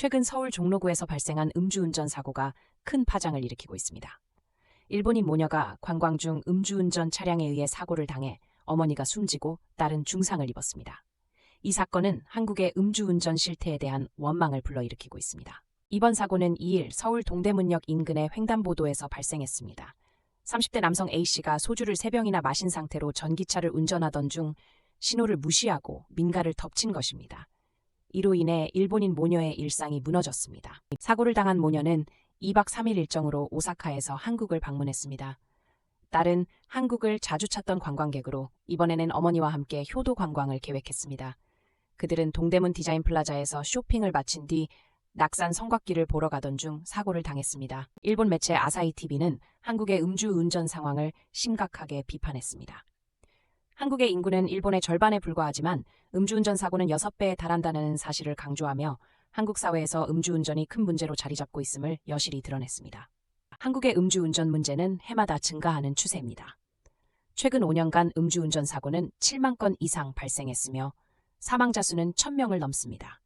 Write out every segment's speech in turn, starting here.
최근 서울 종로구에서 발생한 음주운전 사고가 큰 파장을 일으키고 있습니다. 일본인 모녀가 관광 중 음주운전 차량에 의해 사고를 당해 어머니가 숨지고 딸은 중상을 입었습니다. 이 사건은 한국의 음주운전 실태에 대한 원망을 불러일으키고 있습니다. 이번 사고는 2일 서울 동대문역 인근의 횡단보도에서 발생했습니다. 30대 남성 A씨가 소주를 3병이나 마신 상태로 전기차를 운전하던 중 신호를 무시하고 민가를 덮친 것입니다. 이로 인해 일본인 모녀의 일상이 무너졌습니다. 사고를 당한 모녀는 2박 3일 일정으로 오사카에서 한국을 방문했습니다. 딸은 한국을 자주 찾던 관광객으로 이번에는 어머니와 함께 효도 관광을 계획했습니다. 그들은 동대문 디자인 플라자에서 쇼핑을 마친 뒤 낙산 성곽길을 보러 가던 중 사고를 당했습니다. 일본 매체 아사히TV는 한국의 음주운전 상황을 심각하게 비판했습니다. 한국의 인구는 일본의 절반에 불과하지만 음주운전 사고는 6배에 달한다는 사실을 강조하며 한국 사회에서 음주운전이 큰 문제로 자리 잡고 있음을 여실히 드러냈습니다. 한국의 음주운전 문제는 해마다 증가하는 추세입니다. 최근 5년간 음주운전 사고는 7만 건 이상 발생했으며 사망자 수는 1,000명을 넘습니다.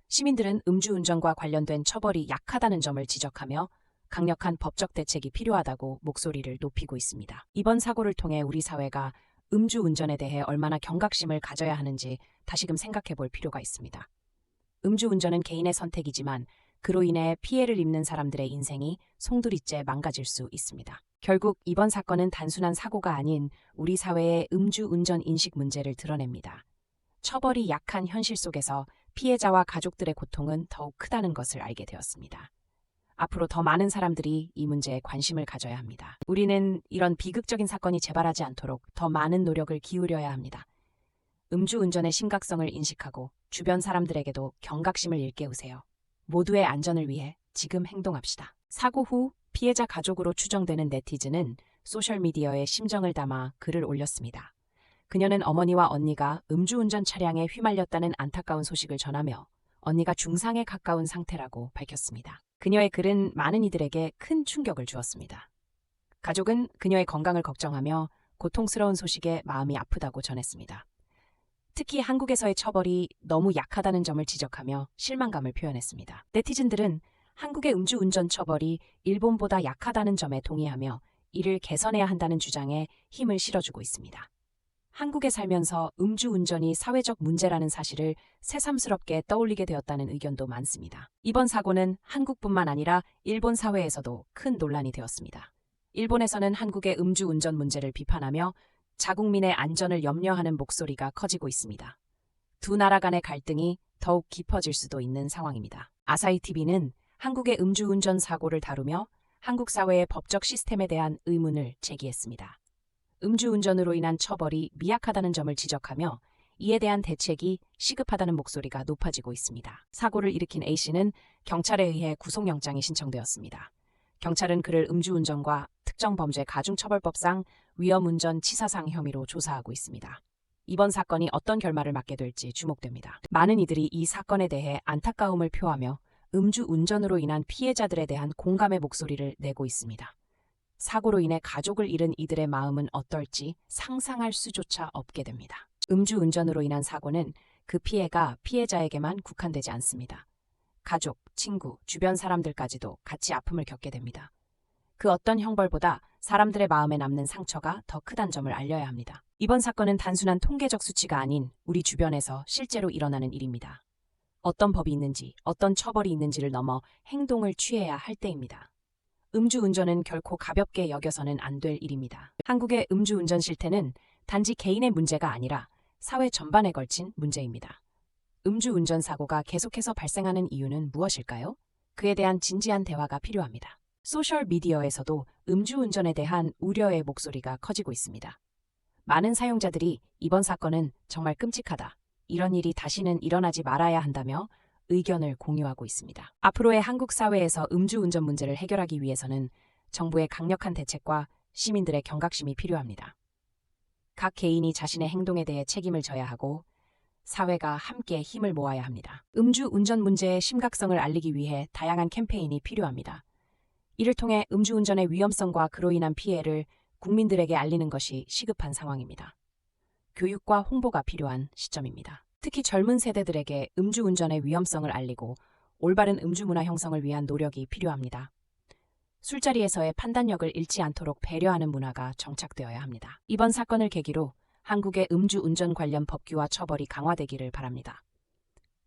시민들은 음주운전과 관련된 처벌이 약하다는 점을 지적하며 강력한 법적 대책이 필요하다고 목소리를 높이고 있습니다. 이번 사고를 통해 우리 사회가 음주운전에 대해 얼마나 경각심을 가져야 하는지 다시금 생각해 볼 필요가 있습니다. 음주운전은 개인의 선택이지만 그로 인해 피해를 입는 사람들의 인생이 송두리째 망가질 수 있습니다. 결국 이번 사건은 단순한 사고가 아닌 우리 사회의 음주운전 인식 문제를 드러냅니다. 처벌이 약한 현실 속에서 피해자와 가족들의 고통은 더욱 크다는 것을 알게 되었습니다. 앞으로 더 많은 사람들이 이 문제에 관심을 가져야 합니다. 우리는 이런 비극적인 사건이 재발하지 않도록 더 많은 노력을 기울여야 합니다. 음주운전의 심각성을 인식하고 주변 사람들에게도 경각심을 일깨우세요. 모두의 안전을 위해 지금 행동합시다. 사고 후 피해자 가족으로 추정되는 네티즌은 소셜미디어에 심정을 담아 글을 올렸습니다. 그녀는 어머니와 언니가 음주운전 차량에 휘말렸다는 안타까운 소식을 전하며 언니가 중상에 가까운 상태라고 밝혔습니다. 그녀의 글은 많은 이들에게 큰 충격을 주었습니다. 가족은 그녀의 건강을 걱정하며 고통스러운 소식에 마음이 아프다고 전했습니다. 특히 한국에서의 처벌이 너무 약하다는 점을 지적하며 실망감을 표현했습니다. 네티즌들은 한국의 음주운전 처벌이 일본보다 약하다는 점에 동의하며 이를 개선해야 한다는 주장에 힘을 실어주고 있습니다. 한국에 살면서 음주운전이 사회적 문제라는 사실을 새삼스럽게 떠올리게 되었다는 의견도 많습니다. 이번 사고는 한국뿐만 아니라 일본 사회에서도 큰 논란이 되었습니다. 일본에서는 한국의 음주운전 문제를 비판하며 자국민의 안전을 염려하는 목소리가 커지고 있습니다. 두 나라 간의 갈등이 더욱 깊어질 수도 있는 상황입니다. 아사히TV는 한국의 음주운전 사고를 다루며 한국 사회의 법적 시스템에 대한 의문을 제기했습니다. 음주운전으로 인한 처벌이 미약하다는 점을 지적하며 이에 대한 대책이 시급하다는 목소리가 높아지고 있습니다. 사고를 일으킨 A씨는 경찰에 의해 구속영장이 신청되었습니다. 경찰은 그를 음주운전과 특정범죄 가중처벌법상 위험운전 치사상 혐의로 조사하고 있습니다. 이번 사건이 어떤 결말을 맞게 될지 주목됩니다. 많은 이들이 이 사건에 대해 안타까움을 표하며 음주운전으로 인한 피해자들에 대한 공감의 목소리를 내고 있습니다. 사고로 인해 가족을 잃은 이들의 마음은 어떨지 상상할 수조차 없게 됩니다. 음주운전으로 인한 사고는 그 피해가 피해자에게만 국한되지 않습니다. 가족, 친구, 주변 사람들까지도 같이 아픔을 겪게 됩니다. 그 어떤 형벌보다 사람들의 마음에 남는 상처가 더 크다는 점을 알려야 합니다. 이번 사건은 단순한 통계적 수치가 아닌 우리 주변에서 실제로 일어나는 일입니다. 어떤 법이 있는지, 어떤 처벌이 있는지를 넘어 행동을 취해야 할 때입니다. 음주운전은 결코 가볍게 여겨서는 안 될 일입니다. 한국의 음주운전 실태는 단지 개인의 문제가 아니라 사회 전반에 걸친 문제입니다. 음주운전 사고가 계속해서 발생하는 이유는 무엇일까요? 그에 대한 진지한 대화가 필요합니다. 소셜미디어에서도 음주운전에 대한 우려의 목소리가 커지고 있습니다. 많은 사용자들이 이번 사건은 정말 끔찍하다, 이런 일이 다시는 일어나지 말아야 한다며 의견을 공유하고 있습니다. 앞으로의 한국 사회에서 음주운전 문제를 해결하기 위해서는 정부의 강력한 대책과 시민들의 경각심이 필요합니다. 각 개인이 자신의 행동에 대해 책임을 져야 하고 사회가 함께 힘을 모아야 합니다. 음주운전 문제의 심각성을 알리기 위해 다양한 캠페인이 필요합니다. 이를 통해 음주운전의 위험성과 그로 인한 피해를 국민들에게 알리는 것이 시급한 상황입니다. 교육과 홍보가 필요한 시점입니다. 특히 젊은 세대들에게 음주운전의 위험성을 알리고 올바른 음주 문화 형성을 위한 노력이 필요합니다. 술자리에서의 판단력을 잃지 않도록 배려하는 문화가 정착되어야 합니다. 이번 사건을 계기로 한국의 음주운전 관련 법규와 처벌이 강화되기를 바랍니다.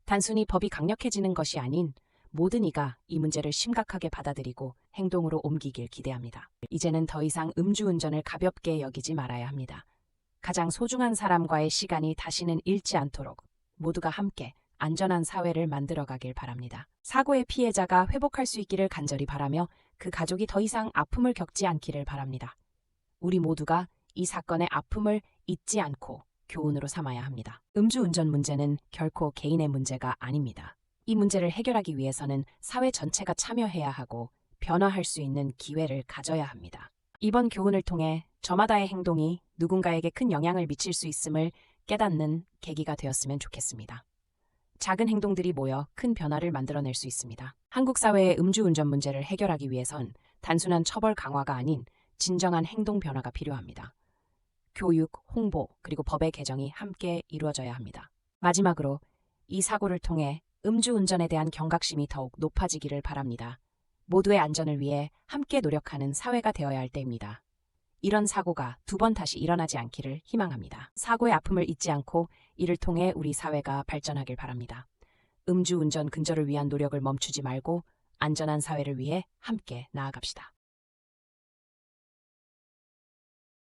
단순히 법이 강력해지는 것이 아닌 모든 이가 이 문제를 심각하게 받아들이고 행동으로 옮기길 기대합니다. 이제는 더 이상 음주운전을 가볍게 여기지 말아야 합니다. 가장 소중한 사람과의 시간이 다시는 잃지 않도록 모두가 함께 안전한 사회를 만들어가길 바랍니다. 사고의 피해자가 회복할 수 있기를 간절히 바라며 그 가족이 더 이상 아픔을 겪지 않기를 바랍니다. 우리 모두가 이 사건의 아픔을 잊지 않고 교훈으로 삼아야 합니다. 음주운전 문제는 결코 개인의 문제가 아닙니다. 이 문제를 해결하기 위해서는 사회 전체가 참여해야 하고 변화할 수 있는 기회를 가져야 합니다. 이번 교훈을 통해 저마다의 행동이 누군가에게 큰 영향을 미칠 수 있음을 깨닫는 계기가 되었으면 좋겠습니다. 작은 행동들이 모여 큰 변화를 만들어낼 수 있습니다. 한국 사회의 음주운전 문제를 해결하기 위해선 단순한 처벌 강화가 아닌 진정한 행동 변화가 필요합니다. 교육, 홍보, 그리고 법의 개정이 함께 이루어져야 합니다. 마지막으로 이 사고를 통해 음주운전에 대한 경각심이 더욱 높아지기를 바랍니다. 모두의 안전을 위해 함께 노력하는 사회가 되어야 할 때입니다. 이런 사고가 두 번 다시 일어나지 않기를 희망합니다. 사고의 아픔을 잊지 않고 이를 통해 우리 사회가 발전하길 바랍니다. 음주운전 근절을 위한 노력을 멈추지 말고 안전한 사회를 위해 함께 나아갑시다.